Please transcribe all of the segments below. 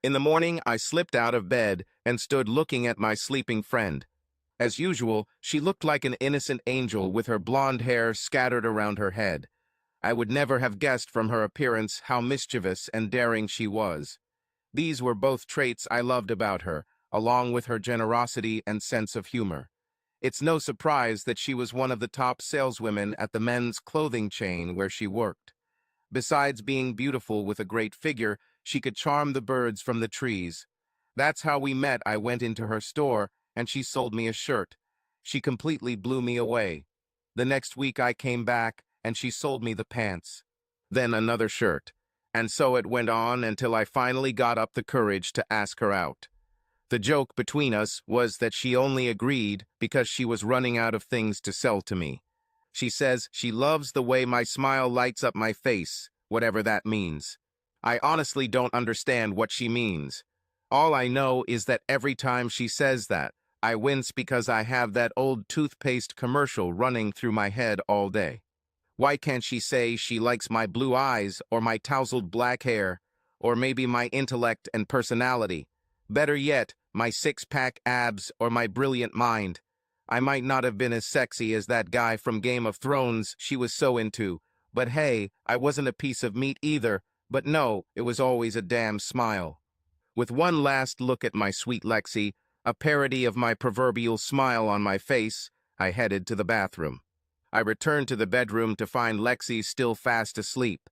In the morning, I slipped out of bed and stood looking at my sleeping friend. As usual, she looked like an innocent angel with her blonde hair scattered around her head. I would never have guessed from her appearance how mischievous and daring she was. These were both traits I loved about her, along with her generosity and sense of humor. It's no surprise that she was one of the top saleswomen at the men's clothing chain where she worked. Besides being beautiful with a great figure, she could charm the birds from the trees. That's how we met. I went into her store, and she sold me a shirt. She completely blew me away. The next week I came back, and she sold me the pants. Then another shirt. And so it went on until I finally got up the courage to ask her out. The joke between us was that she only agreed because she was running out of things to sell to me. She says she loves the way my smile lights up my face, whatever that means. I honestly don't understand what she means. All I know is that every time she says that, I wince because I have that old toothpaste commercial running through my head all day. Why can't she say she likes my blue eyes or my tousled black hair, or maybe my intellect and personality? Better yet, my six-pack abs or my brilliant mind. I might not have been as sexy as that guy from Game of Thrones she was so into, but hey, I wasn't a piece of meat either, but no, it was always a damn smile. With one last look at my sweet Lexi, a parody of my proverbial smile on my face, I headed to the bathroom. I returned to the bedroom to find Lexi still fast asleep.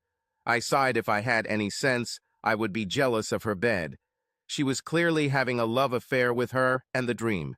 I sighed. If I had any sense, I would be jealous of her bed. She was clearly having a love affair with her and the dream.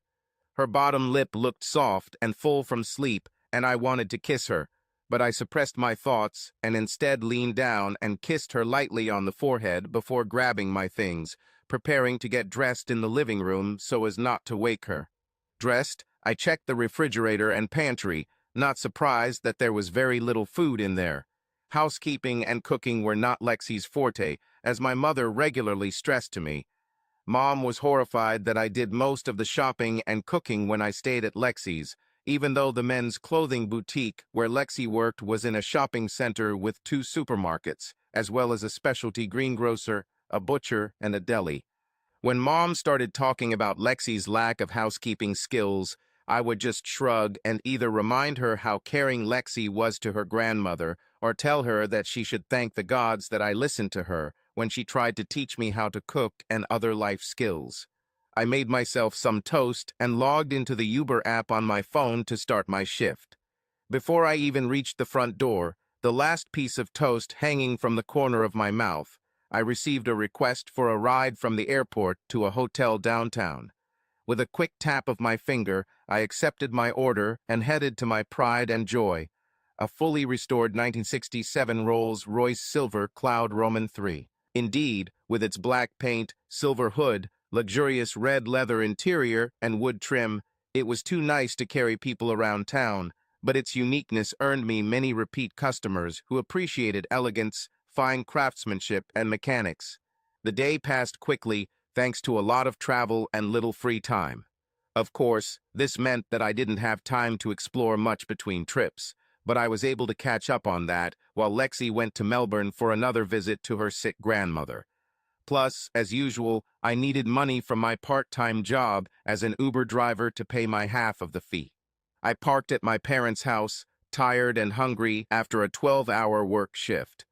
Her bottom lip looked soft and full from sleep, and I wanted to kiss her, but I suppressed my thoughts and instead leaned down and kissed her lightly on the forehead before grabbing my things, preparing to get dressed in the living room so as not to wake her. Dressed, I checked the refrigerator and pantry, not surprised that there was very little food in there. Housekeeping and cooking were not Lexi's forte, as my mother regularly stressed to me. Mom was horrified that I did most of the shopping and cooking when I stayed at Lexi's, even though the men's clothing boutique where Lexi worked was in a shopping center with 2 supermarkets, as well as a specialty greengrocer, a butcher, and a deli. When Mom started talking about Lexi's lack of housekeeping skills, I would just shrug and either remind her how caring Lexi was to her grandmother or tell her that she should thank the gods that I listened to her when she tried to teach me how to cook and other life skills. I made myself some toast and logged into the Uber app on my phone to start my shift. Before I even reached the front door, the last piece of toast hanging from the corner of my mouth, I received a request for a ride from the airport to a hotel downtown. With a quick tap of my finger, I accepted my order and headed to my pride and joy, a fully restored 1967 Rolls-Royce Silver Cloud Roman III. Indeed, with its black paint, silver hood, luxurious red leather interior, and wood trim, it was too nice to carry people around town, but its uniqueness earned me many repeat customers who appreciated elegance, fine craftsmanship, and mechanics. The day passed quickly, thanks to a lot of travel and little free time. Of course, this meant that I didn't have time to explore much between trips, but I was able to catch up on that while Lexi went to Melbourne for another visit to her sick grandmother. Plus, as usual, I needed money from my part-time job as an Uber driver to pay my half of the fee. I parked at my parents' house, tired and hungry after a 12-hour work shift.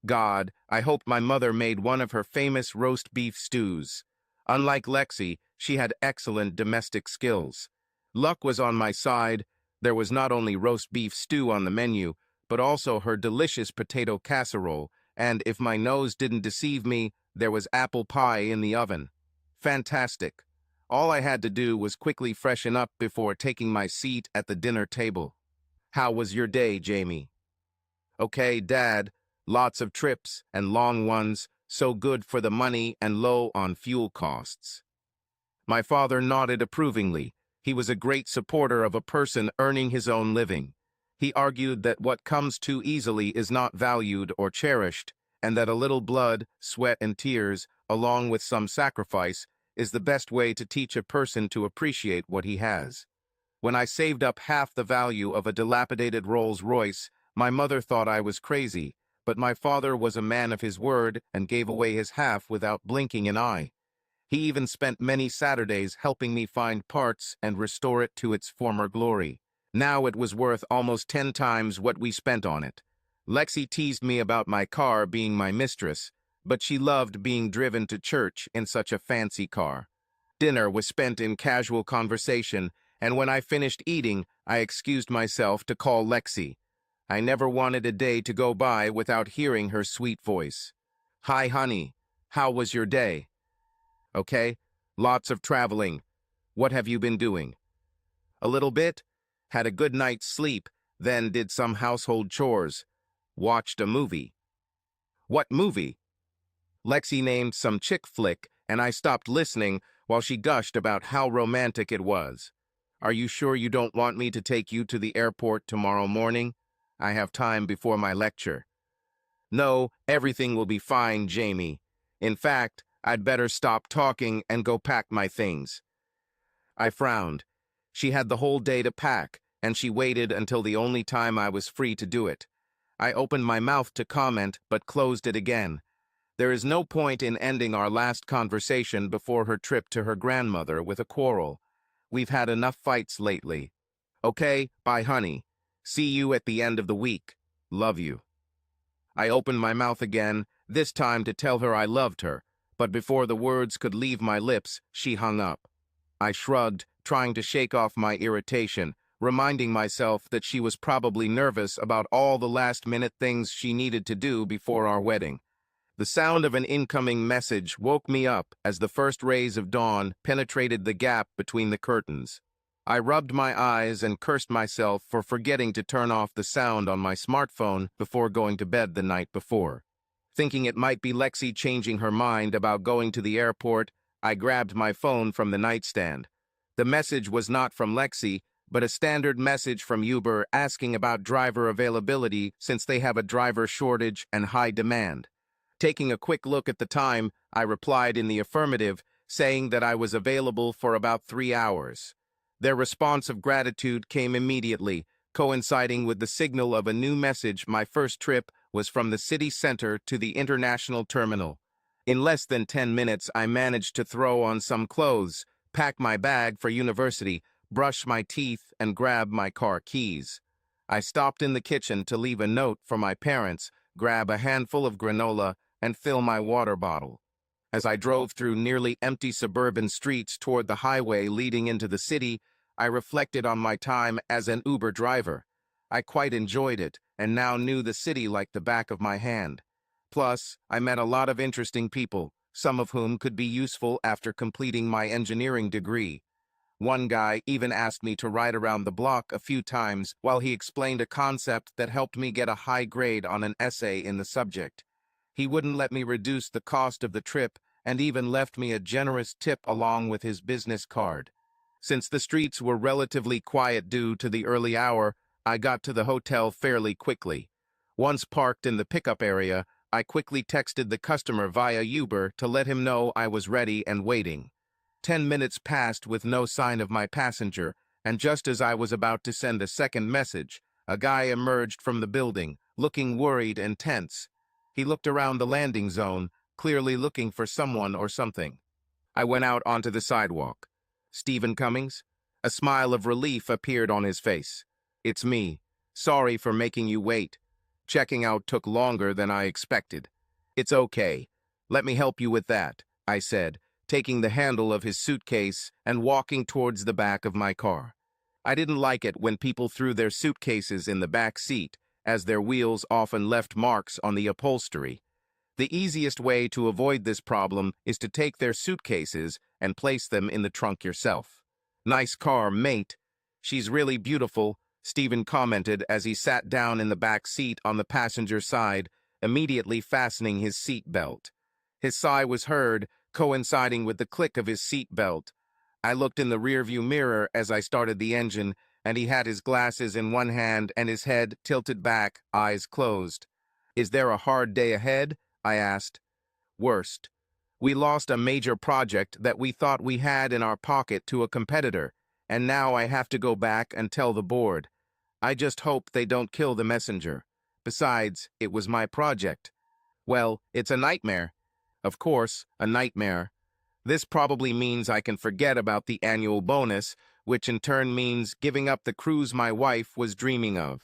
God, I hoped my mother made one of her famous roast beef stews. Unlike Lexi, she had excellent domestic skills. Luck was on my side. There was not only roast beef stew on the menu, but also her delicious potato casserole, and if my nose didn't deceive me, there was apple pie in the oven. Fantastic. All I had to do was quickly freshen up before taking my seat at the dinner table. How was your day, Jamie? Okay, Dad. Lots of trips and long ones, so good for the money and low on fuel costs. My father nodded approvingly. He was a great supporter of a person earning his own living. He argued that what comes too easily is not valued or cherished, and that a little blood, sweat, and tears, along with some sacrifice, is the best way to teach a person to appreciate what he has. When I saved up half the value of a dilapidated Rolls-Royce, my mother thought I was crazy, But my father was a man of his word and gave away his half without blinking an eye. He even spent many Saturdays helping me find parts and restore it to its former glory. Now it was worth almost 10 times what we spent on it. Lexi teased me about my car being my mistress, but she loved being driven to church in such a fancy car. Dinner was spent in casual conversation, and when I finished eating, I excused myself to call Lexi. I never wanted a day to go by without hearing her sweet voice. "Hi, honey. How was your day?" "Okay. Lots of traveling. What have you been doing?" "A little bit. Had a good night's sleep, then did some household chores. Watched a movie." "What movie?" Lexi named some chick flick, and I stopped listening while she gushed about how romantic it was. "Are you sure you don't want me to take you to the airport tomorrow morning? I have time before my lecture." "No, everything will be fine, Jamie. In fact, I'd better stop talking and go pack my things." I frowned. She had the whole day to pack, and she waited until the only time I was free to do it. I opened my mouth to comment, but closed it again. There is no point in ending our last conversation before her trip to her grandmother with a quarrel. We've had enough fights lately. "Okay, bye, honey. See you at the end of the week. Love you." I opened my mouth again, this time to tell her I loved her, but before the words could leave my lips, she hung up. I shrugged, trying to shake off my irritation, reminding myself that she was probably nervous about all the last-minute things she needed to do before our wedding. The sound of an incoming message woke me up as the first rays of dawn penetrated the gap between the curtains. I rubbed my eyes and cursed myself for forgetting to turn off the sound on my smartphone before going to bed the night before. Thinking it might be Lexi changing her mind about going to the airport, I grabbed my phone from the nightstand. The message was not from Lexi, but a standard message from Uber asking about driver availability since they have a driver shortage and high demand. Taking a quick look at the time, I replied in the affirmative, saying that I was available for about 3 hours. Their response of gratitude came immediately, coinciding with the signal of a new message. My first trip was from the city center to the international terminal. In less than 10 minutes, I managed to throw on some clothes, pack my bag for university, brush my teeth, and grab my car keys. I stopped in the kitchen to leave a note for my parents, grab a handful of granola, and fill my water bottle. As I drove through nearly empty suburban streets toward the highway leading into the city, I reflected on my time as an Uber driver. I quite enjoyed it, and now knew the city like the back of my hand. Plus, I met a lot of interesting people, some of whom could be useful after completing my engineering degree. One guy even asked me to ride around the block a few times while he explained a concept that helped me get a high grade on an essay in the subject. He wouldn't let me reduce the cost of the trip and even left me a generous tip along with his business card. Since the streets were relatively quiet due to the early hour, I got to the hotel fairly quickly. Once parked in the pickup area, I quickly texted the customer via Uber to let him know I was ready and waiting. 10 minutes passed with no sign of my passenger, and just as I was about to send a second message, a guy emerged from the building, looking worried and tense. He looked around the landing zone, clearly looking for someone or something. I went out onto the sidewalk. "Stephen Cummings?" A smile of relief appeared on his face. "It's me. Sorry for making you wait. Checking out took longer than I expected." "It's okay. Let me help you with that," I said, taking the handle of his suitcase and walking towards the back of my car. I didn't like it when people threw their suitcases in the back seat, as their wheels often left marks on the upholstery. The easiest way to avoid this problem is to take their suitcases and place them in the trunk yourself. "Nice car, mate." "She's really beautiful," Stephen commented as he sat down in the back seat on the passenger side, immediately fastening his seat belt. His sigh was heard, coinciding with the click of his seat belt. I looked in the rearview mirror as I started the engine, and he had his glasses in one hand and his head tilted back, eyes closed. "Is there a hard day ahead?" I asked. "Worst. We lost a major project that we thought we had in our pocket to a competitor, and now I have to go back and tell the board. I just hope they don't kill the messenger. Besides, it was my project. Well, it's a nightmare. Of course, a nightmare. This probably means I can forget about the annual bonus, which in turn means giving up the cruise my wife was dreaming of.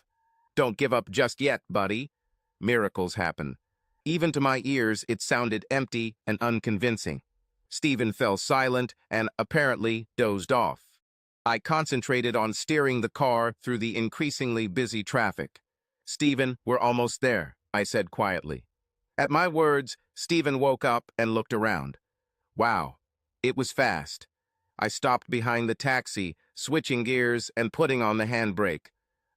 Don't give up just yet, buddy. Miracles happen. Even to my ears, it sounded empty and unconvincing. Stephen fell silent and apparently dozed off. I concentrated on steering the car through the increasingly busy traffic. "Stephen, we're almost there," I said quietly. At my words, Stephen woke up and looked around. Wow, it was fast. I stopped behind the taxi, switching gears and putting on the handbrake.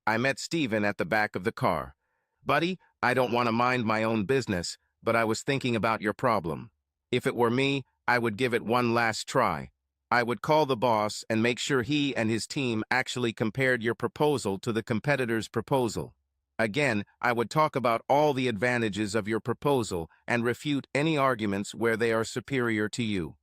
I met Stephen at the back of the car. "Buddy, I don't want to mind my own business, but I was thinking about your problem. If it were me, I would give it one last try. I would call the boss and make sure he and his team actually compared your proposal to the competitor's proposal. Again, I would talk about all the advantages of your proposal and refute any arguments where they are superior to you.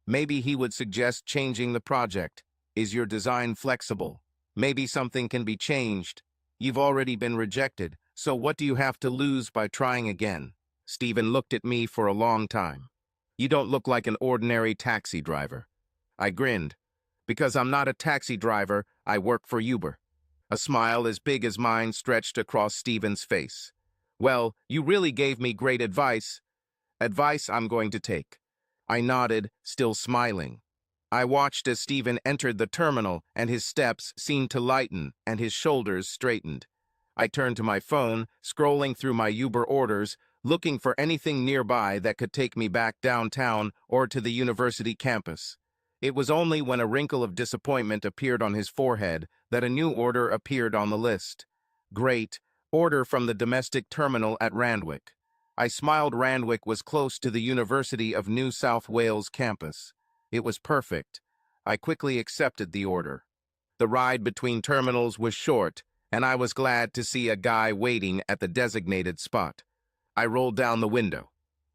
Maybe he would suggest changing the project. Is your design flexible? Maybe something can be changed. You've already been rejected, so what do you have to lose by trying again?" Stephen looked at me for a long time. "You don't look like an ordinary taxi driver." I grinned. "Because I'm not a taxi driver, I work for Uber." A smile as big as mine stretched across Stephen's face. "Well, you really gave me great advice. Advice I'm going to take." I nodded, still smiling. I watched as Stephen entered the terminal, and his steps seemed to lighten and his shoulders straightened. I turned to my phone, scrolling through my Uber orders, looking for anything nearby that could take me back downtown or to the university campus. It was only when a wrinkle of disappointment appeared on his forehead that a new order appeared on the list. Great, order from the domestic terminal at Randwick. I smiled. Randwick was close to the University of New South Wales campus. It was perfect. I quickly accepted the order. The ride between terminals was short, and I was glad to see a guy waiting at the designated spot. I rolled down the window.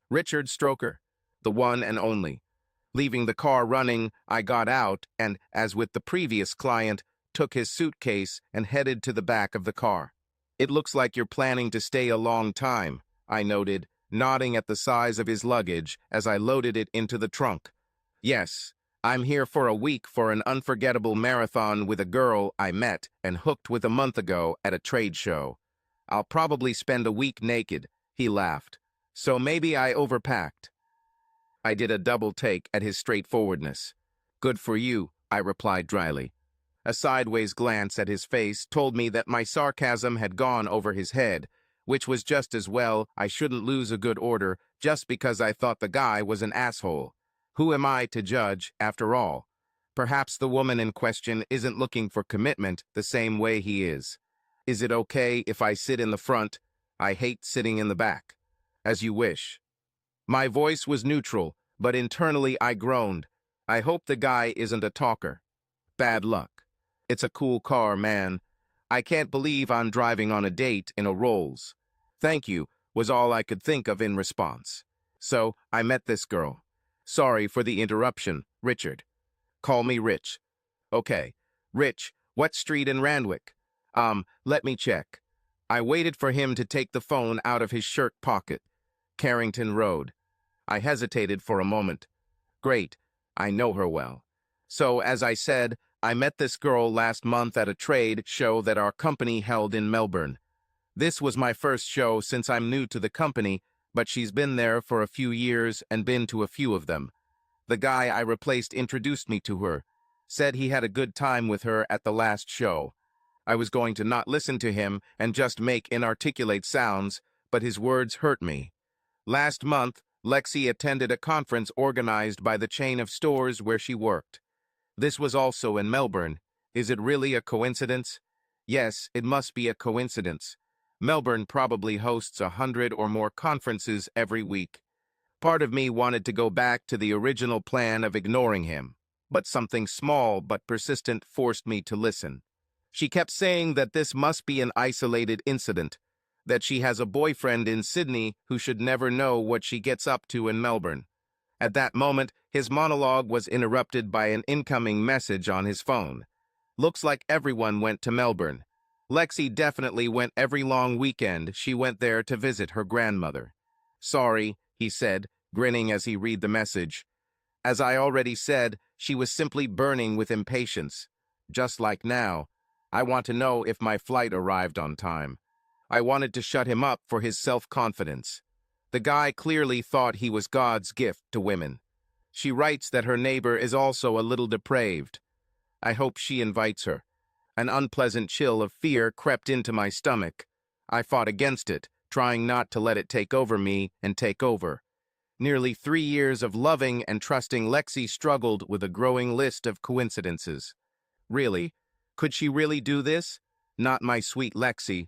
Richard Stroker, the one and only. Leaving the car running, I got out and, as with the previous client, took his suitcase and headed to the back of the car. "It looks like you're planning to stay a long time," I noted, nodding at the size of his luggage as I loaded it into the trunk. "Yes, I'm here for a week for an unforgettable marathon with a girl I met and hooked with a month ago at a trade show. I'll probably spend a week naked," he laughed. "So maybe I overpacked." I did a double take at his straightforwardness. "Good for you," I replied dryly. A sideways glance at his face told me that my sarcasm had gone over his head, which was just as well. I shouldn't lose a good order just because I thought the guy was an asshole. Who am I to judge, after all? Perhaps the woman in question isn't looking for commitment the same way he is. "Is it okay if I sit in the front? I hate sitting in the back." "As you wish." My voice was neutral, but internally I groaned. I hope the guy isn't a talker. Bad luck. It's a cool car, man. I can't believe I'm driving on a date in a Rolls. "Thank you," was all I could think of in response. So I met this girl. "Sorry for the interruption, Richard." "Call me Rich." "Okay. Rich, what street in Randwick?" Let me check." I waited for him to take the phone out of his shirt pocket. "Carrington Road." I hesitated for a moment. "Great. I know her well." So, as I said, I met this girl last month at a trade show that our company held in Melbourne. This was my first show since I'm new to the company, but she's been there for a few years and been to a few of them. The guy I replaced introduced me to her, said he had a good time with her at the last show. I was going to not listen to him and just make inarticulate sounds, but his words hurt me. Last month, Lexi attended a conference organized by the chain of stores where she worked. This was also in Melbourne. Is it really a coincidence? Yes, it must be a coincidence. Melbourne probably hosts 100 or more conferences every week. Part of me wanted to go back to the original plan of ignoring him, but something small but persistent forced me to listen. She kept saying that this must be an isolated incident, that she has a boyfriend in Sydney who should never know what she gets up to in Melbourne. At that moment, his monologue was interrupted by an incoming message on his phone. "Looks like everyone went to Melbourne." Lexi definitely went every long weekend. She went there to visit her grandmother. Sorry, he said, grinning as he read the message. As I already said, she was simply burning with impatience. Just like now, I want to know if my flight arrived on time. I wanted to shut him up for his self-confidence. The guy clearly thought he was God's gift to women. She writes that her neighbor is also a little depraved. I hope she invites her. An unpleasant chill of fear crept into my stomach. I fought against it, trying not to let it take over me and take over. Nearly 3 years of loving and trusting Lexi struggled with a growing list of coincidences. Really? Could she really do this? Not my sweet Lexi.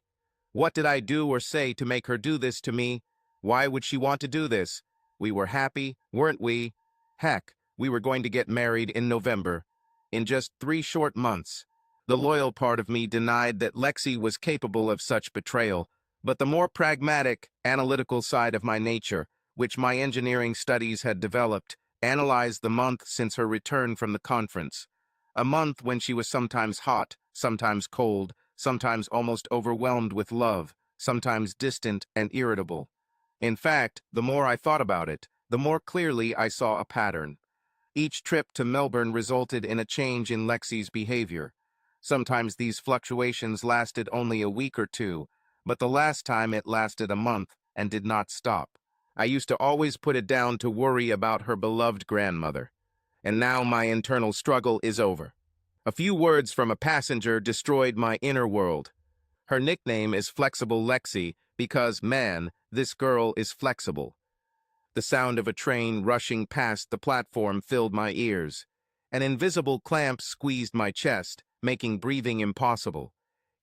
What did I do or say to make her do this to me? Why would she want to do this? We were happy, weren't we? Heck, we were going to get married in November. In just 3 short months. The loyal part of me denied that Lexi was capable of such betrayal, but the more pragmatic, analytical side of my nature, which my engineering studies had developed, analyzed the month since her return from the conference. A month when she was sometimes hot, sometimes cold, sometimes almost overwhelmed with love, sometimes distant and irritable. In fact, the more I thought about it, the more clearly I saw a pattern. Each trip to Melbourne resulted in a change in Lexi's behavior. Sometimes these fluctuations lasted only a week or two, but the last time it lasted a month and did not stop. I used to always put it down to worry about her beloved grandmother. And now my internal struggle is over. A few words from a passenger destroyed my inner world. Her nickname is Flexible Lexi because, man, this girl is flexible. The sound of a train rushing past the platform filled my ears. An invisible clamp squeezed my chest, making breathing impossible.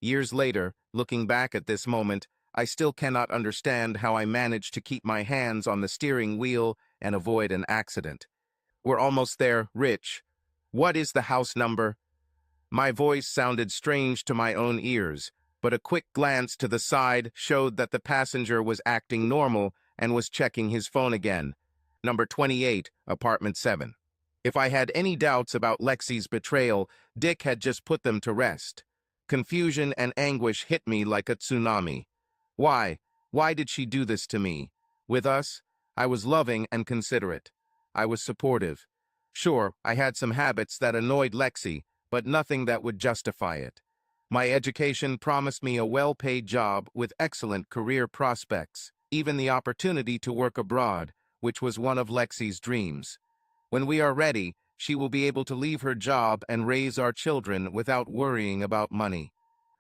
Years later, looking back at this moment, I still cannot understand how I managed to keep my hands on the steering wheel and avoid an accident. We're almost there, Rich. What is the house number? My voice sounded strange to my own ears, but a quick glance to the side showed that the passenger was acting normal and was checking his phone again. Number 28, apartment 7. If I had any doubts about Lexi's betrayal, Dick had just put them to rest. Confusion and anguish hit me like a tsunami. Why? Why did she do this to me? With us, I was loving and considerate. I was supportive. Sure, I had some habits that annoyed Lexi, but nothing that would justify it. My education promised me a well-paid job with excellent career prospects, even the opportunity to work abroad, which was one of Lexi's dreams. When we are ready, she will be able to leave her job and raise our children without worrying about money.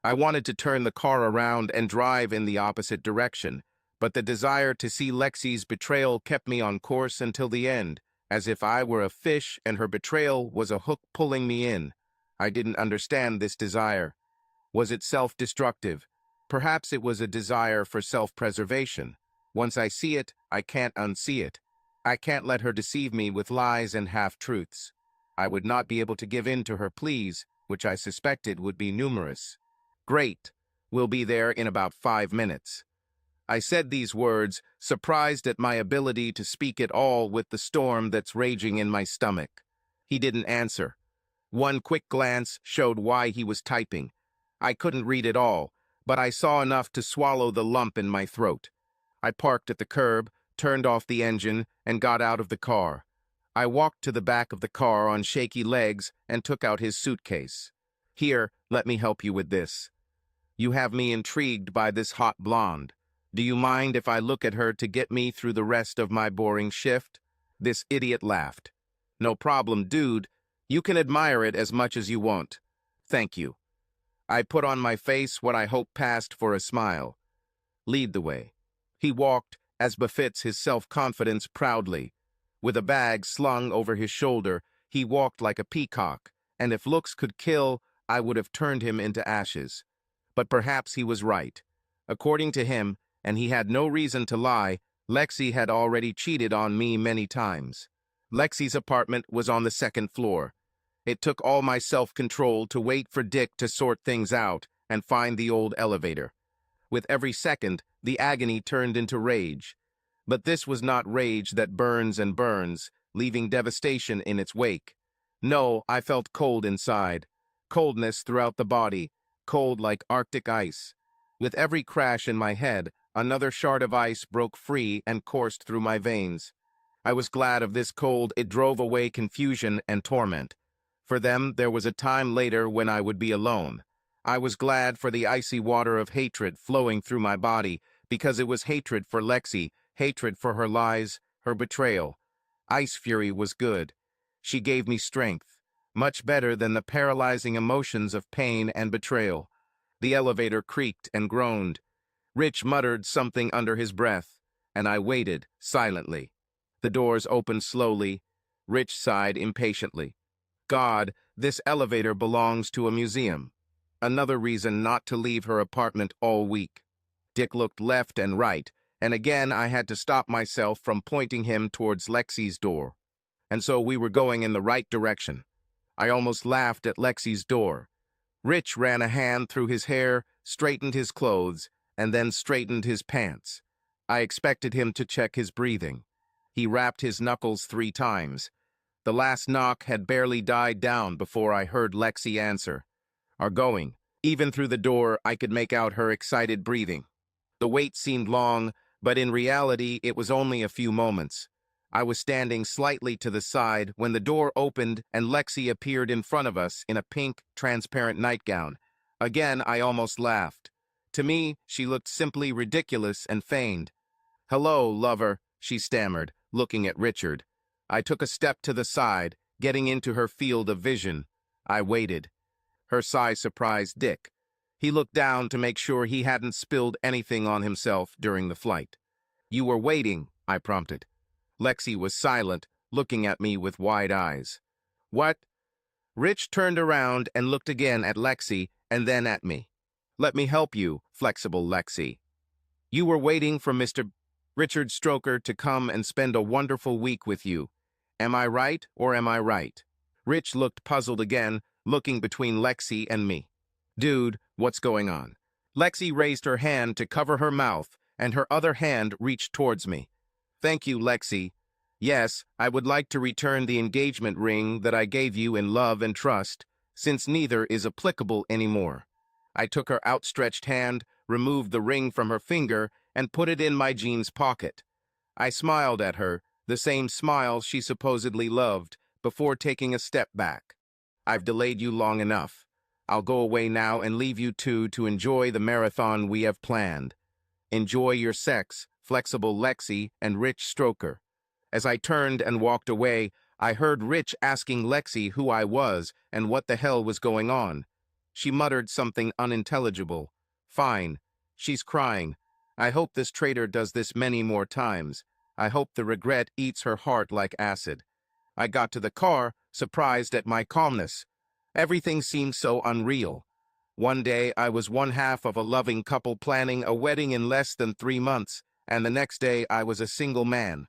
I wanted to turn the car around and drive in the opposite direction, but the desire to see Lexi's betrayal kept me on course until the end, as if I were a fish and her betrayal was a hook pulling me in. I didn't understand this desire. Was it self-destructive? Perhaps it was a desire for self-preservation. Once I see it, I can't unsee it. I can't let her deceive me with lies and half-truths. I would not be able to give in to her pleas, which I suspected would be numerous. Great. We'll be there in about 5 minutes. I said these words, surprised at my ability to speak at all with the storm that's raging in my stomach. He didn't answer. One quick glance showed why he was typing. I couldn't read it all, but I saw enough to swallow the lump in my throat. I parked at the curb, turned off the engine, and got out of the car. I walked to the back of the car on shaky legs and took out his suitcase. Here, let me help you with this. You have me intrigued by this hot blonde. Do you mind if I look at her to get me through the rest of my boring shift? This idiot laughed. No problem, dude. You can admire it as much as you want. Thank you. I put on my face what I hope passed for a smile. Lead the way. He walked, as befits his self-confidence, proudly. With a bag slung over his shoulder, he walked like a peacock, and if looks could kill, I would have turned him into ashes. But perhaps he was right. According to him, and he had no reason to lie, Lexi had already cheated on me many times. Lexi's apartment was on the 2nd floor. It took all my self-control to wait for Dick to sort things out and find the old elevator. With every second, the agony turned into rage. But this was not rage that burns and burns, leaving devastation in its wake. No, I felt cold inside. Coldness throughout the body, cold like Arctic ice. With every crash in my head, another shard of ice broke free and coursed through my veins. I was glad of this cold. It drove away confusion and torment. For them, there was a time later when I would be alone. I was glad for the icy water of hatred flowing through my body, because it was hatred for Lexi, hatred for her lies, her betrayal. Ice fury was good. She gave me strength, much better than the paralyzing emotions of pain and betrayal. The elevator creaked and groaned. Rich muttered something under his breath, and I waited silently. The doors opened slowly. Rich sighed impatiently. God, this elevator belongs to a museum. Another reason not to leave her apartment all week. Dick looked left and right, and again I had to stop myself from pointing him towards Lexi's door. And so we were going in the right direction. I almost laughed at Lexi's door. Rich ran a hand through his hair, straightened his clothes, and then straightened his pants. I expected him to check his breathing. He rapped his knuckles 3 times. The last knock had barely died down before I heard Lexi answer. "Are going." Even through the door, I could make out her excited breathing. The wait seemed long, but in reality, it was only a few moments. I was standing slightly to the side when the door opened and Lexi appeared in front of us in a pink, transparent nightgown. Again, I almost laughed. To me, she looked simply ridiculous and feigned. "Hello, lover," she stammered, looking at Richard. I took a step to the side, getting into her field of vision. I waited. Her sigh surprised Dick. He looked down to make sure he hadn't spilled anything on himself during the flight. "You were waiting," I prompted. Lexi was silent, looking at me with wide eyes. "What?" Rich turned around and looked again at Lexi and then at me. "Let me help you, flexible Lexi. You were waiting for Mr. Richard Stroker to come and spend a wonderful week with you. Am I right or am I right?" Rich looked puzzled again, looking between Lexi and me. "Dude, what's going on?" Lexi raised her hand to cover her mouth, and her other hand reached towards me. "Thank you, Lexi. Yes, I would like to return the engagement ring that I gave you in love and trust, since neither is applicable anymore." I took her outstretched hand, removed the ring from her finger, and put it in my jeans pocket. I smiled at her, the same smile she supposedly loved, before taking a step back. "I've delayed you long enough. I'll go away now and leave you two to enjoy the marathon we have planned. Enjoy your sex, flexible Lexi and Rich Stroker." As I turned and walked away, I heard Rich asking Lexi who I was and what the hell was going on. She muttered something unintelligible. "Fine. She's crying. I hope this traitor does this many more times. I hope the regret eats her heart like acid." I got to the car, surprised at my calmness. Everything seemed so unreal. One day I was one half of a loving couple planning a wedding in less than 3 months, and the next day I was a single man.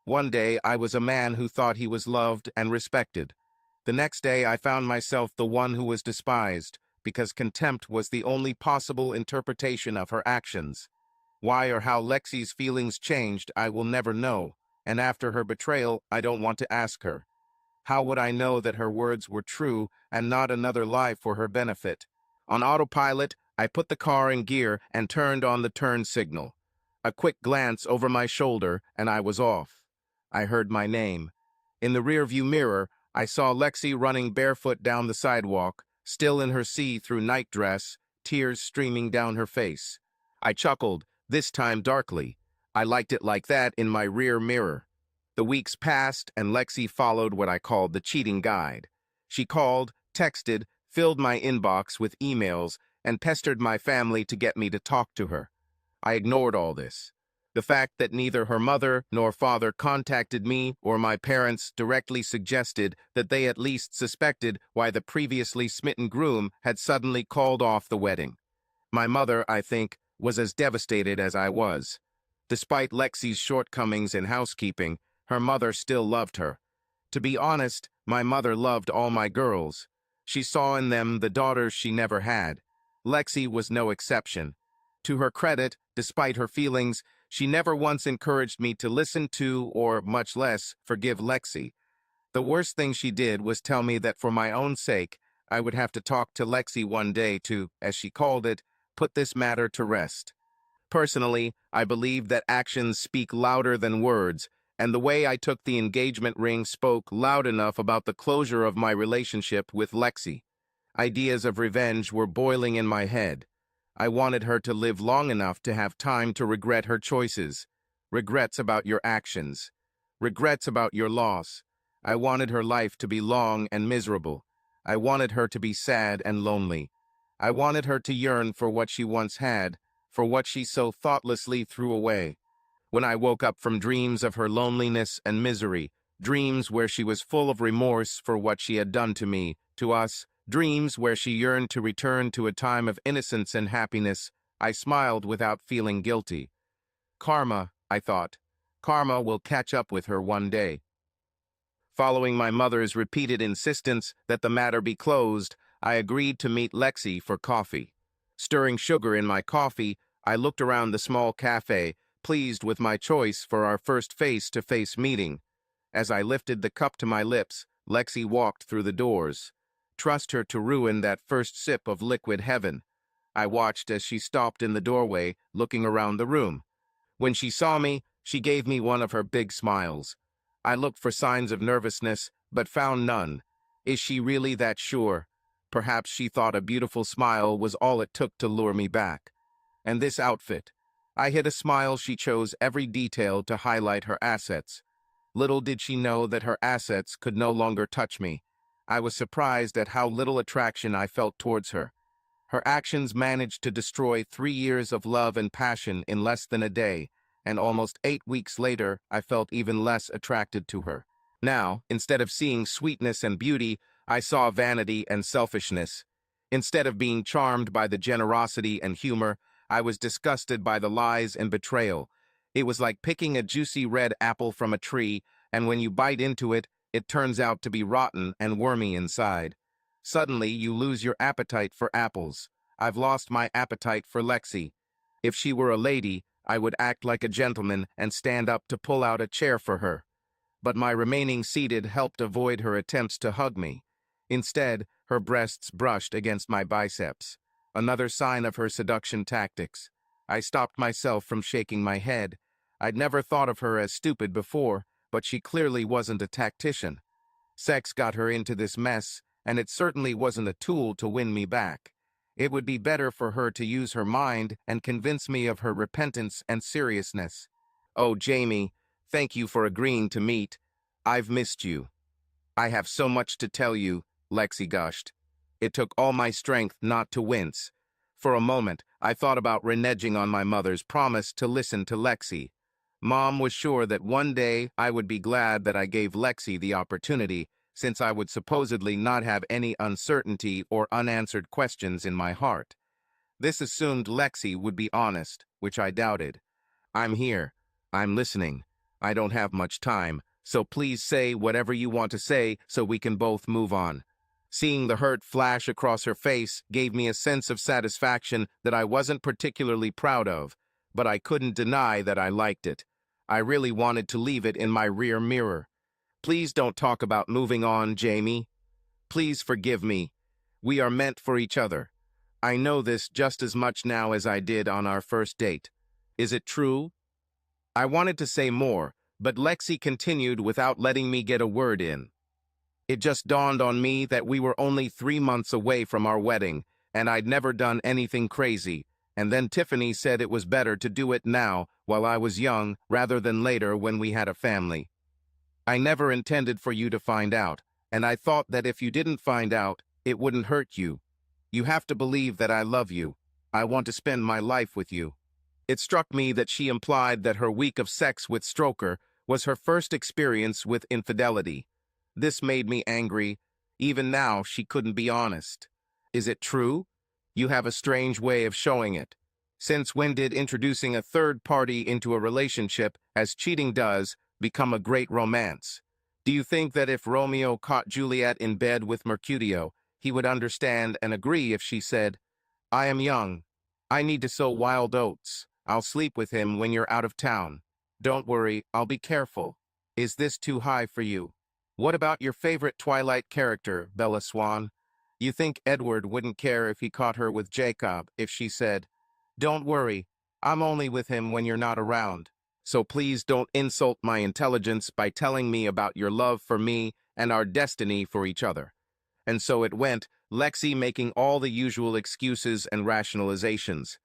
One day I was a man who thought he was loved and respected. The next day I found myself the one who was despised, because contempt was the only possible interpretation of her actions. Why or how Lexi's feelings changed, I will never know, and after her betrayal, I don't want to ask her. How would I know that her words were true and not another lie for her benefit? On autopilot, I put the car in gear and turned on the turn signal. A quick glance over my shoulder, and I was off. I heard my name. In the rearview mirror, I saw Lexi running barefoot down the sidewalk, still in her see-through nightdress, tears streaming down her face. I chuckled, this time darkly. I liked it like that in my rear mirror. The weeks passed, and Lexi followed what I called the cheating guide. She called, texted, filled my inbox with emails, and pestered my family to get me to talk to her. I ignored all this. The fact that neither her mother nor father contacted me or my parents directly suggested that they at least suspected why the previously smitten groom had suddenly called off the wedding. My mother, I think, was as devastated as I was. Despite Lexi's shortcomings in housekeeping, her mother still loved her. To be honest, my mother loved all my girls. She saw in them the daughters she never had. Lexi was no exception. To her credit, despite her feelings, she never once encouraged me to listen to or, much less, forgive Lexi. The worst thing she did was tell me that for my own sake, I would have to talk to Lexi one day to, as she called it, put this matter to rest. Personally, I believe that actions speak louder than words, and the way I took the engagement ring spoke loud enough about the closure of my relationship with Lexi. Ideas of revenge were boiling in my head. I wanted her to live long enough to have time to regret her choices. Regrets about your actions. Regrets about your loss. I wanted her life to be long and miserable. I wanted her to be sad and lonely. I wanted her to yearn for what she once had, for what she so thoughtlessly threw away. When I woke up from dreams of her loneliness and misery, dreams where she was full of remorse for what she had done to me, to us, dreams where she yearned to return to a time of innocence and happiness, I smiled without feeling guilty. Karma, I thought. Karma will catch up with her one day. Following my mother's repeated insistence that the matter be closed, I agreed to meet Lexi for coffee. Stirring sugar in my coffee, I looked around the small cafe, pleased with my choice for our first face-to-face meeting. As I lifted the cup to my lips, Lexi walked through the doors. Trust her to ruin that first sip of liquid heaven. I watched as she stopped in the doorway, looking around the room. When she saw me, she gave me one of her big smiles. I looked for signs of nervousness, but found none. Is she really that sure? Perhaps she thought a beautiful smile was all it took to lure me back. And this outfit. I hid a smile. She chose every detail to highlight her assets. Little did she know that her assets could no longer touch me. I was surprised at how little attraction I felt towards her. Her actions managed to destroy 3 years of love and passion in less than a day, and almost 8 weeks later, I felt even less attracted to her. Now, instead of seeing sweetness and beauty, I saw vanity and selfishness. Instead of being charmed by the generosity and humor, I was disgusted by the lies and betrayal. It was like picking a juicy red apple from a tree, and when you bite into it, it turns out to be rotten and wormy inside. Suddenly, you lose your appetite for apples. I've lost my appetite for Lexi. If she were a lady, I would act like a gentleman and stand up to pull out a chair for her. But my remaining seated helped avoid her attempts to hug me. Instead, her breasts brushed against my biceps. Another sign of her seduction tactics. I stopped myself from shaking my head. I'd never thought of her as stupid before, but she clearly wasn't a tactician. Sex got her into this mess, and it certainly wasn't a tool to win me back. It would be better for her to use her mind and convince me of her repentance and seriousness. Oh, Jamie, thank you for agreeing to meet. I've missed you. I have so much to tell you, Lexi gushed. It took all my strength not to wince. For a moment, I thought about reneging on my mother's promise to listen to Lexi. Mom was sure that one day I would be glad that I gave Lexi the opportunity, since I would supposedly not have any uncertainty or unanswered questions in my heart. This assumed Lexi would be honest, which I doubted. I'm here. I'm listening. I don't have much time, so please say whatever you want to say so we can both move on. Seeing the hurt flash across her face gave me a sense of satisfaction that I wasn't particularly proud of, but I couldn't deny that I liked it. I really wanted to leave it in my rear mirror. Please don't talk about moving on, Jamie. Please forgive me. We are meant for each other. I know this just as much now as I did on our first date. Is it true? I wanted to say more, but Lexi continued without letting me get a word in. It just dawned on me that we were only 3 months away from our wedding, and I'd never done anything crazy, and then Tiffany said it was better to do it now, while I was young, rather than later when we had a family. I never intended for you to find out, and I thought that if you didn't find out, it wouldn't hurt you. You have to believe that I love you. I want to spend my life with you. It struck me that she implied that her week of sex with Stroker was her first experience with infidelity. This made me angry. Even now, she couldn't be honest. Is it true? You have a strange way of showing it. Since when did introducing a third party into a relationship, as cheating does, become a great romance? Do you think that if Romeo caught Juliet in bed with Mercutio, he would understand and agree if she said, I am young. I need to sow wild oats. I'll sleep with him when you're out of town. Don't worry, I'll be careful. Is this too high for you? What about your favorite Twilight character, Bella Swan? You think Edward wouldn't care if he caught her with Jacob if she said, "Don't worry, I'm only with him when you're not around. So please don't insult my intelligence by telling me about your love for me and our destiny for each other." And so it went, Lexi making all the usual excuses and rationalizations.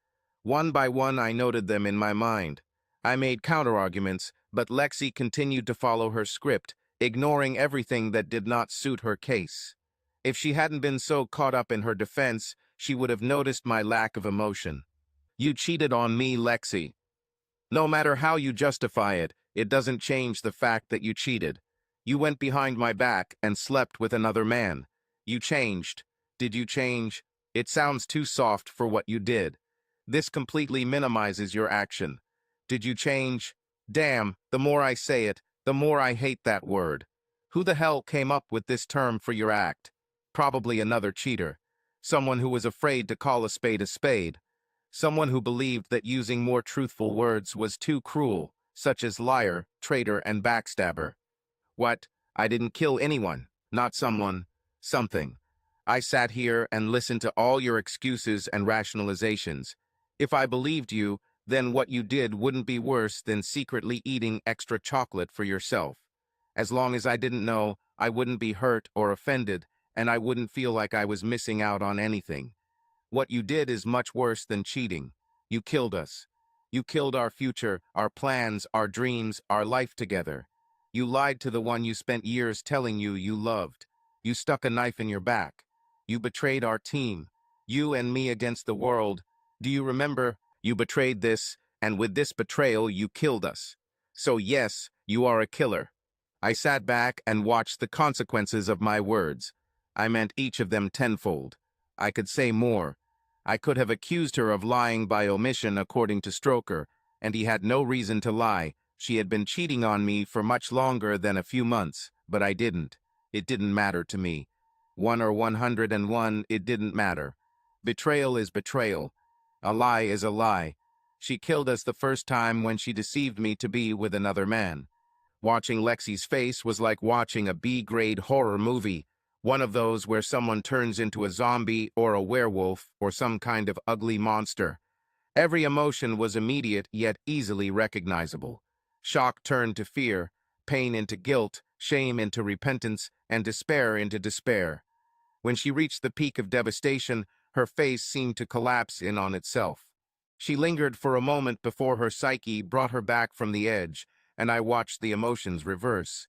One by one I noted them in my mind. I made counterarguments, but Lexi continued to follow her script, ignoring everything that did not suit her case. If she hadn't been so caught up in her defense, she would have noticed my lack of emotion. "You cheated on me, Lexi. No matter how you justify it, it doesn't change the fact that you cheated. You went behind my back and slept with another man. You changed. Did you change? It sounds too soft for what you did. This completely minimizes your action. Did you change? Damn, the more I say it, the more I hate that word. Who the hell came up with this term for your act? Probably another cheater. Someone who was afraid to call a spade a spade. Someone who believed that using more truthful words was too cruel, such as liar, traitor, and backstabber. What? I didn't kill anyone, not someone, something. I sat here and listened to all your excuses and rationalizations. If I believed you, then what you did wouldn't be worse than secretly eating extra chocolate for yourself. As long as I didn't know, I wouldn't be hurt or offended, and I wouldn't feel like I was missing out on anything. What you did is much worse than cheating. You killed us. You killed our future, our plans, our dreams, our life together. You lied to the one you spent years telling you loved. You stuck a knife in your back. You betrayed our team. You and me against the world. Do you remember? You betrayed this, and with this betrayal you killed us. So yes, you are a killer. I sat back and watched the consequences of my words. I meant each of them tenfold. I could say more. I could have accused her of lying by omission according to Stroker, and he had no reason to lie. She had been cheating on me for much longer than a few months, but I didn't. It didn't matter to me. 1 or 101, it didn't matter. Betrayal is betrayal. A lie is a lie. She killed us the first time when she deceived me to be with another man. Watching Lexi's face was like watching a B-grade horror movie, one of those where someone turns into a zombie or a werewolf or some kind of ugly monster. Every emotion was immediate yet easily recognizable. Shock turned to fear, pain into guilt, shame into repentance, and despair into despair. When she reached the peak of devastation, her face seemed to collapse in on itself. She lingered for a moment before her psyche brought her back from the edge, and I watched the emotions reverse.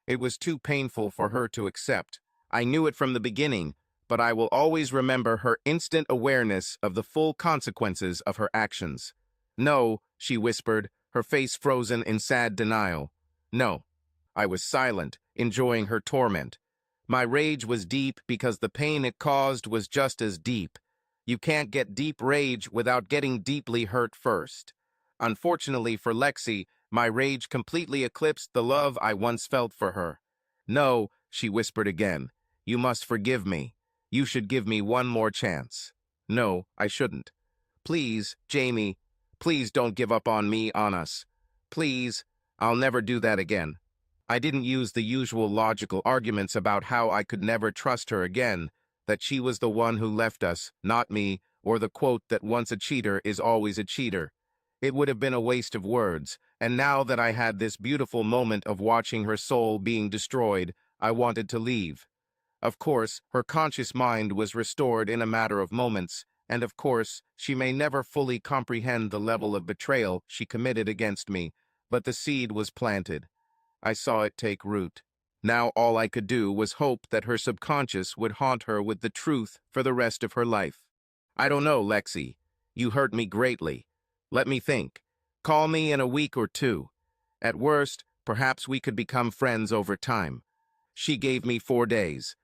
It was too painful for her to accept. I knew it from the beginning, but I will always remember her instant awareness of the full consequences of her actions. "No," she whispered, her face frozen in sad denial. "No." I was silent, enjoying her torment. My rage was deep because the pain it caused was just as deep. You can't get deep rage without getting deeply hurt first. Unfortunately for Lexi, my rage completely eclipsed the love I once felt for her. "No," she whispered again. "You must forgive me. You should give me one more chance." "No, I shouldn't. Please, Jamie, please don't give up on me, on us. Please, I'll never do that again." I didn't use the usual logical arguments about how I could never trust her again, that she was the one who left us, not me, or the quote that once a cheater is always a cheater. It would have been a waste of words, and now that I had this beautiful moment of watching her soul being destroyed, I wanted to leave. Of course, her conscious mind was restored in a matter of moments, and of course, she may never fully comprehend the level of betrayal she committed against me, but the seed was planted. I saw it take root. Now all I could do was hope that her subconscious would haunt her with the truth for the rest of her life. "I don't know, Lexi. You hurt me greatly. Let me think. Call me in a week or two. At worst, perhaps we could become friends over time." She gave me 4 days.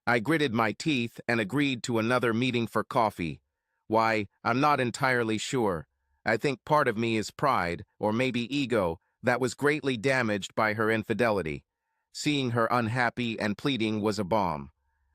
I gritted my teeth and agreed to another meeting for coffee. Why, I'm not entirely sure. I think part of me is pride, or maybe ego, that was greatly damaged by her infidelity. Seeing her unhappy and pleading was a balm.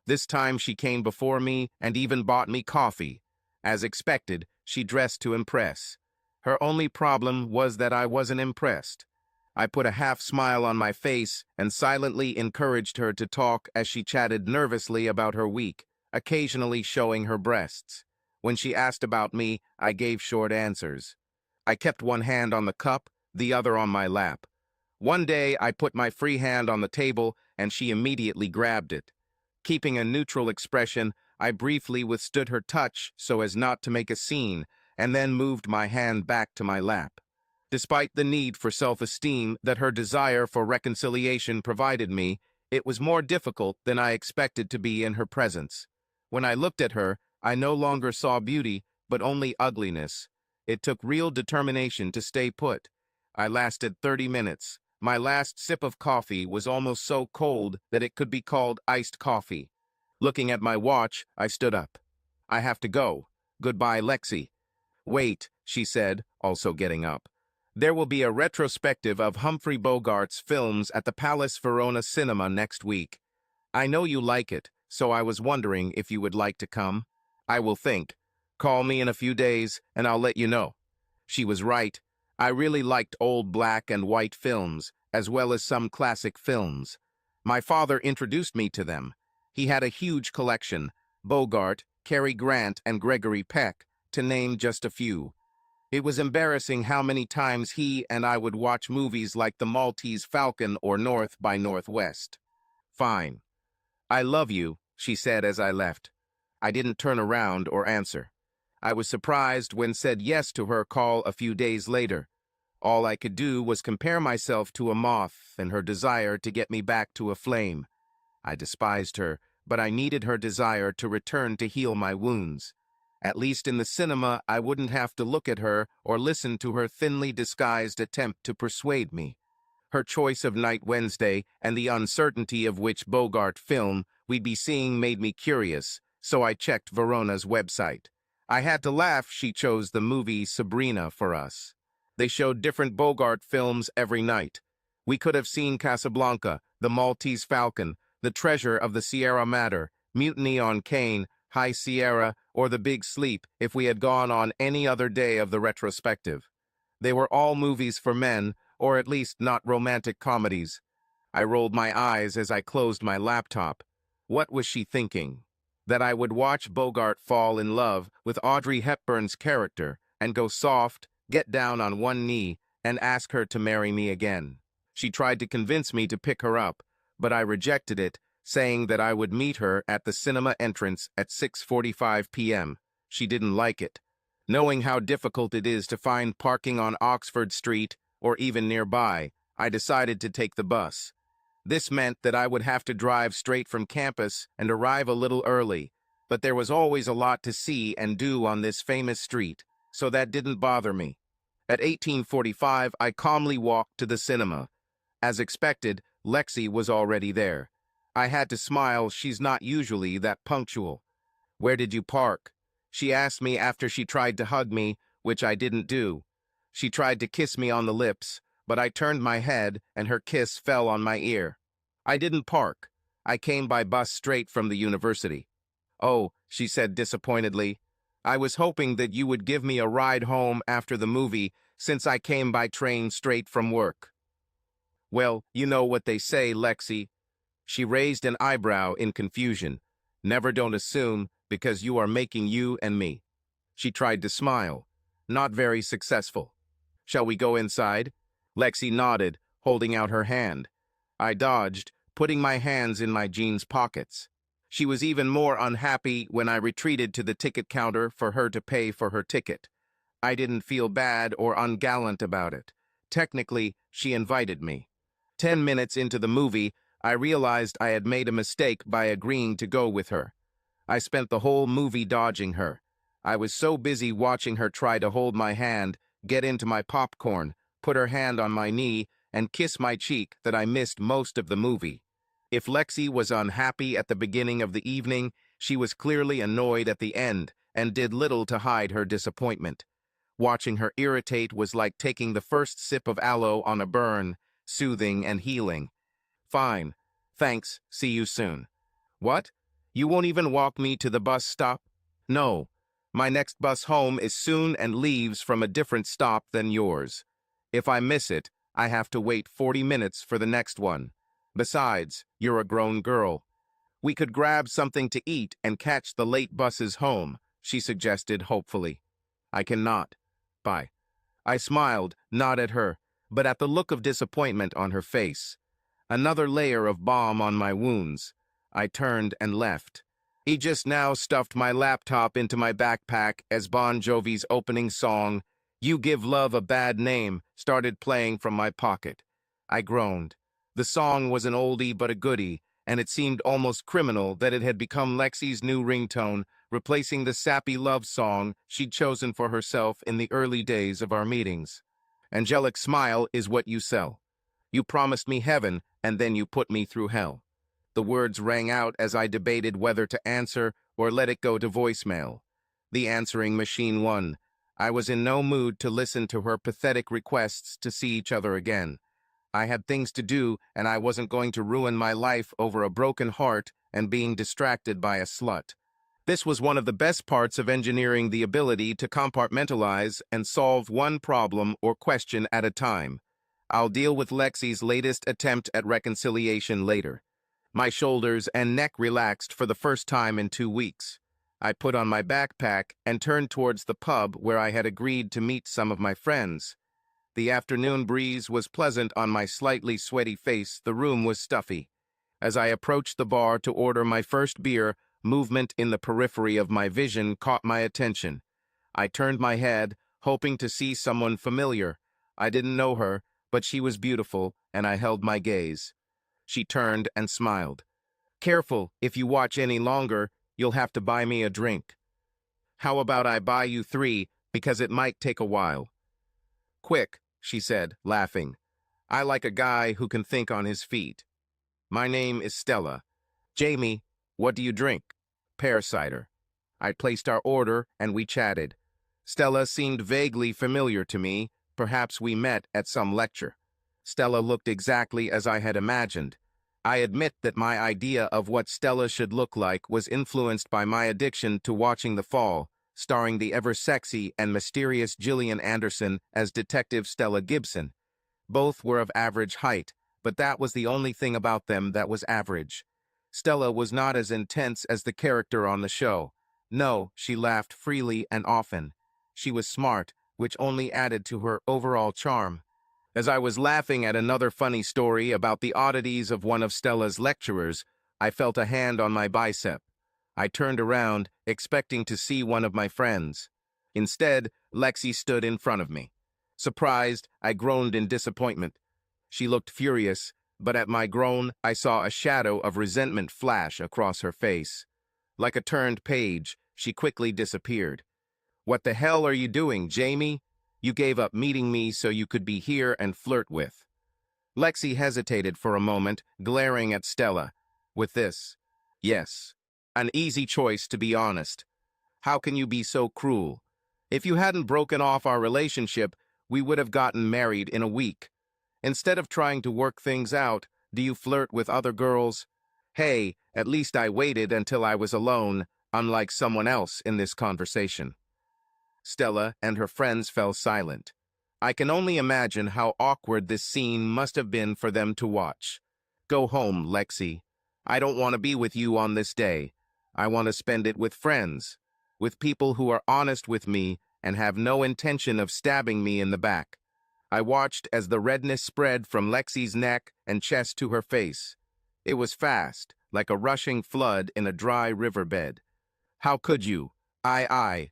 This time she came before me and even bought me coffee. As expected, she dressed to impress. Her only problem was that I wasn't impressed. I put a half smile on my face and silently encouraged her to talk as she chatted nervously about her week. occasionally showing her breasts. When she asked about me, I gave short answers. I kept one hand on the cup, the other on my lap. One day, I put my free hand on the table, and she immediately grabbed it. Keeping a neutral expression, I briefly withstood her touch so as not to make a scene, and then moved my hand back to my lap. Despite the need for self-esteem that her desire for reconciliation provided me, it was more difficult than I expected to be in her presence. When I looked at her, I no longer saw beauty, but only ugliness. It took real determination to stay put. I lasted 30 minutes. My last sip of coffee was almost so cold that it could be called iced coffee. Looking at my watch, I stood up. I have to go. Goodbye, Lexi. Wait, she said, also getting up. There will be a retrospective of Humphrey Bogart's films at the Palace Verona Cinema next week. I know you like it, so I was wondering if you would like to come. I will think. Call me in a few days, and I'll let you know. She was right. I really liked old black and white films, as well as some classic films. My father introduced me to them. He had a huge collection: Bogart, Cary Grant, and Gregory Peck, to name just a few. It was embarrassing how many times he and I would watch movies like The Maltese Falcon or North by Northwest. Fine. I love you, she said as I left. I didn't turn around or answer. I was surprised when said yes to her call a few days later. All I could do was compare myself to a moth and her desire to get me back to a flame. I despised her, but I needed her desire to return to heal my wounds. At least in the cinema, I wouldn't have to look at her or listen to her thinly disguised attempt to persuade me. Her choice of Night Wednesday and the uncertainty of which Bogart film we'd be seeing made me curious, so I checked Verona's website. I had to laugh she chose the movie Sabrina for us. They showed different Bogart films every night. We could have seen Casablanca, The Maltese Falcon, The Treasure of the Sierra Madre, Mutiny on Cane, High Sierra, or The Big Sleep if we had gone on any other day of the retrospective. They were all movies for men, or at least not romantic comedies. I rolled my eyes as I closed my laptop. What was she thinking? That I would watch Bogart fall in love with Audrey Hepburn's character and go soft, get down on one knee, and ask her to marry me again. She tried to convince me to pick her up, but I rejected it, saying that I would meet her at the cinema entrance at 6:45 p.m. She didn't like it. Knowing how difficult it is to find parking on Oxford Street or even nearby, I decided to take the bus. This meant that I would have to drive straight from campus and arrive a little early, but there was always a lot to see and do on this famous street, so that didn't bother me. At 18:45, I calmly walked to the cinema. As expected, Lexi was already there. I had to smile. She's not usually that punctual. "Where did you park?" she asked me after she tried to hug me, which I didn't do. She tried to kiss me on the lips, but I turned my head and her kiss fell on my ear. "I didn't park. I came by bus straight from the university." "Oh," she said disappointedly. "I was hoping that you would give me a ride home after the movie since I came by train straight from work." "Well, you know what they say, Lexi." She raised an eyebrow in confusion. "Never don't assume, because you are making you and me." She tried to smile. Not very successful. "Shall we go inside?" Lexi nodded, holding out her hand. I dodged, putting my hands in my jeans pockets. She was even more unhappy when I retreated to the ticket counter for her to pay for her ticket. I didn't feel bad or ungallant about it. Technically, she invited me. 10 minutes into the movie, I realized I had made a mistake by agreeing to go with her. I spent the whole movie dodging her. I was so busy watching her try to hold my hand, get into my popcorn, put her hand on my knee, and kiss my cheek that I missed most of the movie. If Lexi was unhappy at the beginning of the evening, she was clearly annoyed at the end and did little to hide her disappointment. Watching her irritate was like taking the first sip of aloe on a burn, soothing and healing. "Fine. Thanks. See you soon." "What? You won't even walk me to the bus stop?" "No. My next bus home is soon and leaves from a different stop than yours. If I miss it, I have to wait 40 minutes for the next one. Besides, you're a grown girl." We could grab something to eat and catch the late buses home, she suggested hopefully. I cannot. Bye. I smiled, not at her, but at the look of disappointment on her face. Another layer of balm on my wounds. I turned and left. He just now stuffed my laptop into my backpack as Bon Jovi's opening song, "You Give Love a Bad Name," started playing from my pocket. I groaned. The song was an oldie but a goodie, and it seemed almost criminal that it had become Lexi's new ringtone, replacing the sappy love song she'd chosen for herself in the early days of our meetings. "Angelic smile is what you sell. You promised me heaven, and then you put me through hell." The words rang out as I debated whether to answer or let it go to voicemail. The answering machine won. I was in no mood to listen to her pathetic requests to see each other again. I had things to do, and I wasn't going to ruin my life over a broken heart and being distracted by a slut. This was one of the best parts of engineering the ability to compartmentalize and solve one problem or question at a time. I'll deal with Lexi's latest attempt at reconciliation later. My shoulders and neck relaxed for the first time in 2 weeks. I put on my backpack and turned towards the pub where I had agreed to meet some of my friends. The afternoon breeze was pleasant on my slightly sweaty face. The room was stuffy. As I approached the bar to order my first beer, movement in the periphery of my vision caught my attention. I turned my head, hoping to see someone familiar. I didn't know her, but she was beautiful, and I held my gaze. She turned and smiled. "Careful, if you watch any longer, you'll have to buy me a drink." "How about I buy you 3, because it might take a while." "Quick," she said, laughing. "I like a guy who can think on his feet. My name is Stella." "Jamie, what do you drink?" "Pear cider." I placed our order and we chatted. Stella seemed vaguely familiar to me. Perhaps we met at some lecture. Stella looked exactly as I had imagined. I admit that my idea of what Stella should look like was influenced by my addiction to watching The Fall, starring the ever-sexy and mysterious Gillian Anderson as Detective Stella Gibson. Both were of average height, but that was the only thing about them that was average. Stella was not as intense as the character on the show. No, she laughed freely and often. She was smart, which only added to her overall charm. As I was laughing at another funny story about the oddities of one of Stella's lecturers, I felt a hand on my bicep. I turned around, expecting to see one of my friends. Instead, Lexi stood in front of me. Surprised, I groaned in disappointment. She looked furious, but at my groan, I saw a shadow of resentment flash across her face. Like a turned page, she quickly disappeared. "What the hell are you doing, Jamie? You gave up meeting me so you could be here and flirt with." Lexi hesitated for a moment, glaring at Stella. "With this?" "Yes. An easy choice, to be honest. How can you be so cruel? If you hadn't broken off our relationship, we would have gotten married in a week. Instead of trying to work things out, do you flirt with other girls? Hey, at least I waited until I was alone, unlike someone else in this conversation." Stella and her friends fell silent. I can only imagine how awkward this scene must have been for them to watch. "Go home, Lexi. I don't want to be with you on this day. I want to spend it with friends, with people who are honest with me and have no intention of stabbing me in the back." I watched as the redness spread from Lexi's neck and chest to her face. It was fast, like a rushing flood in a dry riverbed. "How could you? I.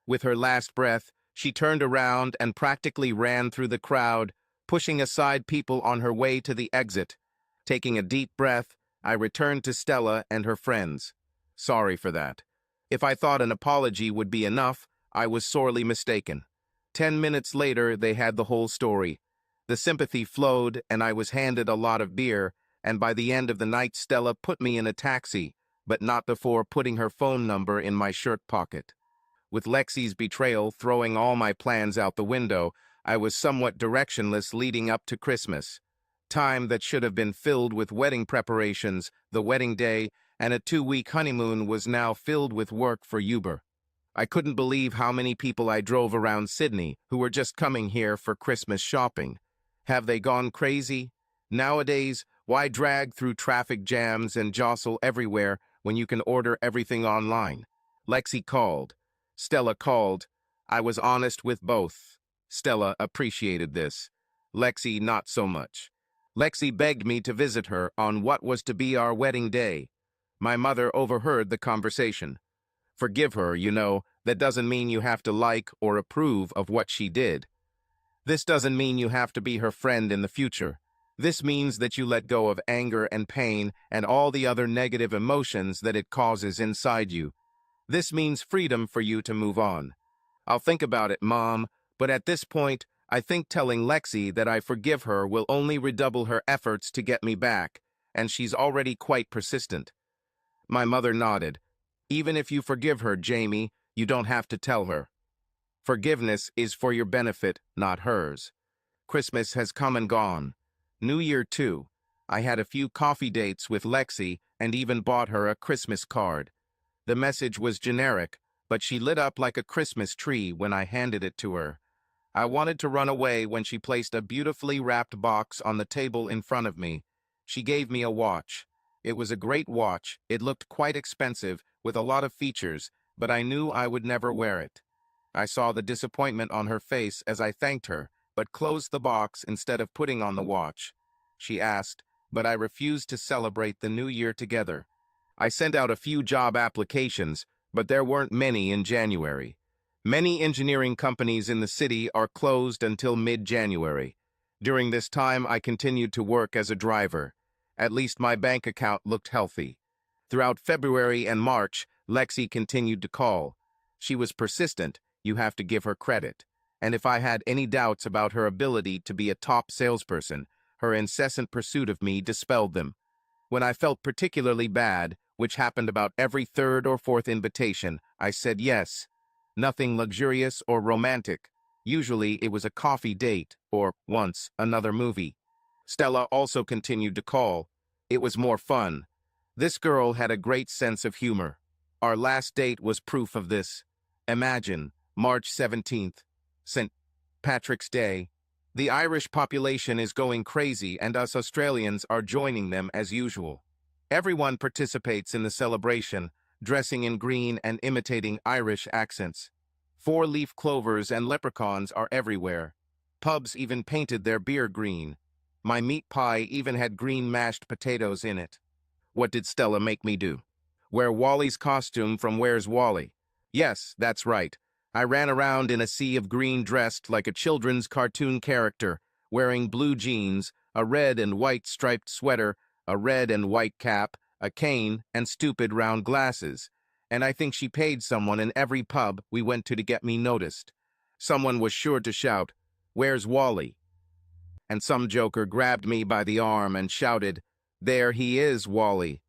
With her last breath, she turned around and practically ran through the crowd, pushing aside people on her way to the exit. Taking a deep breath, I returned to Stella and her friends. "Sorry for that. If I thought an apology would be enough, I was sorely mistaken." 10 minutes later, they had the whole story. The sympathy flowed, and I was handed a lot of beer, and by the end of the night, Stella put me in a taxi, but not before putting her phone number in my shirt pocket. With Lexi's betrayal throwing all my plans out the window, I was somewhat directionless leading up to Christmas. Time that should have been filled with wedding preparations, the wedding day, and a 2-week honeymoon was now filled with work for Uber. I couldn't believe how many people I drove around Sydney who were just coming here for Christmas shopping. Have they gone crazy? Nowadays, Why drag through traffic jams and jostle everywhere when you can order everything online? Lexi called. Stella called. I was honest with both. Stella appreciated this. Lexi not so much. Lexi begged me to visit her on what was to be our wedding day. My mother overheard the conversation. Forgive her, you know, that doesn't mean you have to like or approve of what she did. This doesn't mean you have to be her friend in the future. This means that you let go of anger and pain and all the other negative emotions that it causes inside you. This means freedom for you to move on. I'll think about it, Mom, but at this point, I think telling Lexi that I forgive her will only redouble her efforts to get me back, and she's already quite persistent. My mother nodded. Even if you forgive her, Jamie, you don't have to tell her. Forgiveness is for your benefit, not hers. Christmas has come and gone. New Year, too. I had a few coffee dates with Lexi and even bought her a Christmas card. The message was generic, but she lit up like a Christmas tree when I handed it to her. I wanted to run away when she placed a beautifully wrapped box on the table in front of me. She gave me a watch. It was a great watch. It looked quite expensive, with a lot of features, but I knew I would never wear it. I saw the disappointment on her face as I thanked her, but closed the box instead of putting on the watch. She asked, but I refused to celebrate the new year together. I sent out a few job applications, but there weren't many in January. Many engineering companies in the city are closed until mid-January. During this time, I continued to work as a driver. At least my bank account looked healthy. Throughout February and March, Lexi continued to call. She was persistent, you have to give her credit. And if I had any doubts about her ability to be a top salesperson, her incessant pursuit of me dispelled them. When I felt particularly bad, which happened about every third or fourth invitation, I said yes. Nothing luxurious or romantic. Usually it was a coffee date, or, once, another movie. Stella also continued to call. It was more fun. This girl had a great sense of humor. Our last date was proof of this. Imagine, March 17th, St. Patrick's Day. The Irish population is going crazy and us Australians are joining them as usual. Everyone participates in the celebration, dressing in green and imitating Irish accents. Four-leaf clovers and leprechauns are everywhere. Pubs even painted their beer green. My meat pie even had green mashed potatoes in it. What did Stella make me do? Wear Wally's costume from Where's Wally? Yes, that's right. I ran around in a sea of green dressed like a children's cartoon character, wearing blue jeans, a red and white striped sweater, a red and white cap, a cane, and stupid round glasses. And I think she paid someone in every pub we went to get me noticed. Someone was sure to shout, "Where's Wally?" And some joker grabbed me by the arm and shouted, "There he is, Wally."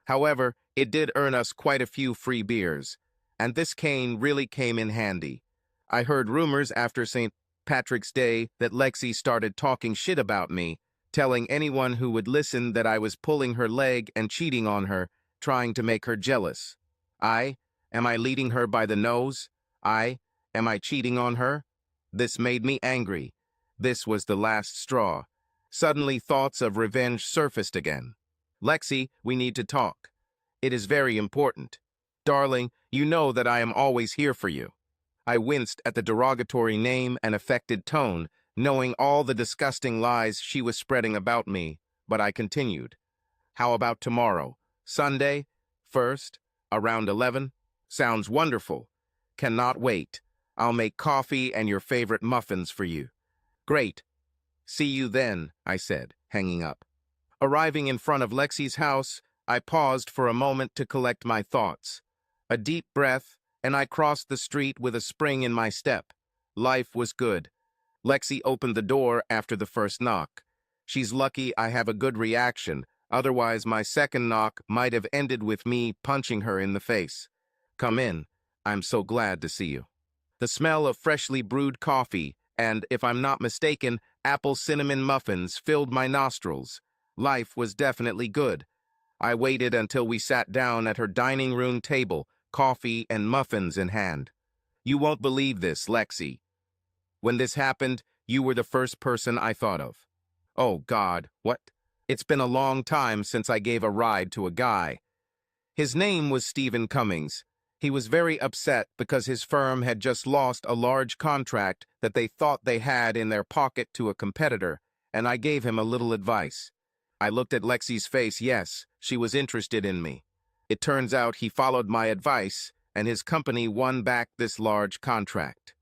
However, it did earn us quite a few free beers, and this cane really came in handy. I heard rumors after St. Patrick's Day that Lexi started talking shit about me, telling anyone who would listen that I was pulling her leg and cheating on her, trying to make her jealous. Am I leading her by the nose? Am I cheating on her? This made me angry. This was the last straw. Suddenly thoughts of revenge surfaced again. Lexi, we need to talk. It is very important. Darling, you know that I am always here for you. I winced at the derogatory name and affected tone, knowing all the disgusting lies she was spreading about me, but I continued. How about tomorrow? Sunday? 1st? Around 11? Sounds wonderful. Cannot wait. I'll make coffee and your favorite muffins for you. Great. See you then, I said, hanging up. Arriving in front of Lexi's house, I paused for a moment to collect my thoughts. A deep breath, and I crossed the street with a spring in my step. Life was good. Lexi opened the door after the first knock. She's lucky I have a good reaction, otherwise my second knock might have ended with me punching her in the face. Come in. I'm so glad to see you. The smell of freshly brewed coffee and, if I'm not mistaken, apple cinnamon muffins filled my nostrils. Life was definitely good. I waited until we sat down at her dining room table, coffee and muffins in hand. You won't believe this, Lexi. When this happened, you were the first person I thought of. Oh, God, what? It's been a long time since I gave a ride to a guy. His name was Stephen Cummings. He was very upset because his firm had just lost a large contract that they thought they had in their pocket to a competitor, and I gave him a little advice. I looked at Lexi's face. Yes, she was interested in me. It turns out he followed my advice, and his company won back this large contract.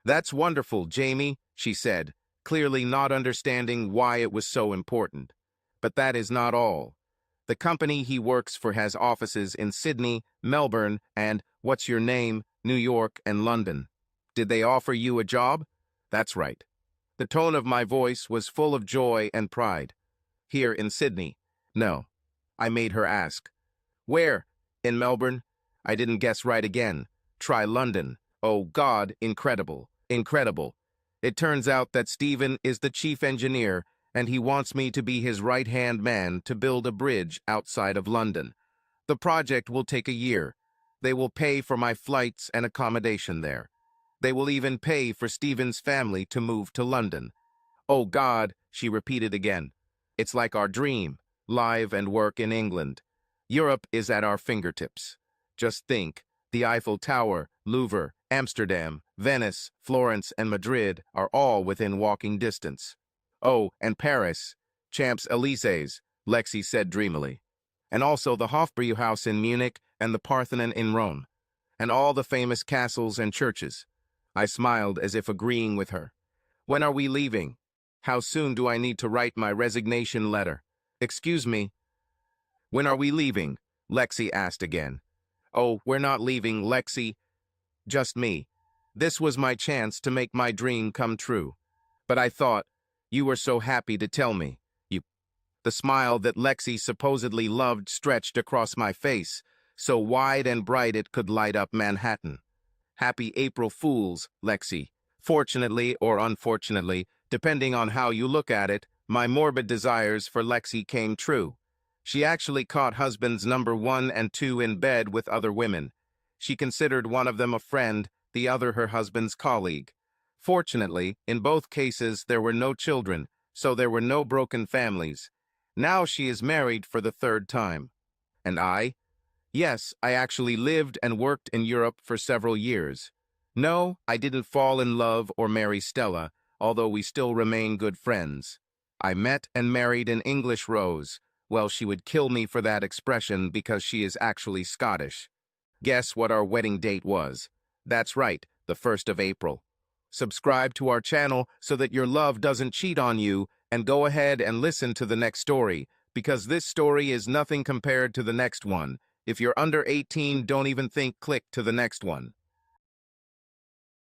"That's wonderful, Jamie," she said, clearly not understanding why it was so important. But that is not all. The company he works for has offices in Sydney, Melbourne, and, what's your name, New York and London. Did they offer you a job? That's right. The tone of my voice was full of joy and pride. Here in Sydney? No. I made her ask. Where? In Melbourne? I didn't guess right again. Try London. Oh God, incredible, incredible. It turns out that Stephen is the chief engineer, and he wants me to be his right-hand man to build a bridge outside of London. The project will take a year. They will pay for my flights and accommodation there. They will even pay for Stephen's family to move to London. Oh God, she repeated again. It's like our dream, live and work in England. Europe is at our fingertips. Just think, the Eiffel Tower, Louvre, Amsterdam, Venice, Florence, and Madrid are all within walking distance. Oh, and Paris, Champs-Élysées, Lexi said dreamily. And also the Hofbrauhaus in Munich and the Parthenon in Rome, and all the famous castles and churches. I smiled as if agreeing with her. When are we leaving? How soon do I need to write my resignation letter? Excuse me. When are we leaving? Lexi asked again. Oh, we're not leaving, Lexi. Just me. This was my chance to make my dream come true. But I thought, you were so happy to tell me. The smile that Lexi supposedly loved stretched across my face, so wide and bright it could light up Manhattan. Happy April Fools, Lexi. Fortunately or unfortunately, depending on how you look at it, my morbid desires for Lexi came true. She actually caught husbands number 1 and 2 in bed with other women. She considered one of them a friend, the other her husband's colleague. Fortunately, in both cases there were no children, so there were no broken families. Now she is married for the 3rd time. And I? Yes, I actually lived and worked in Europe for several years. No, I didn't fall in love or marry Stella, although we still remain good friends. I met and married an English Rose. Well, she would kill me for that expression because she is actually Scottish. Guess what our wedding date was? That's right, the 1st of April. Subscribe to our channel so that your love doesn't cheat on you, and go ahead and listen to the next story, because this story is nothing compared to the next one. If you're under 18, don't even click to the next one.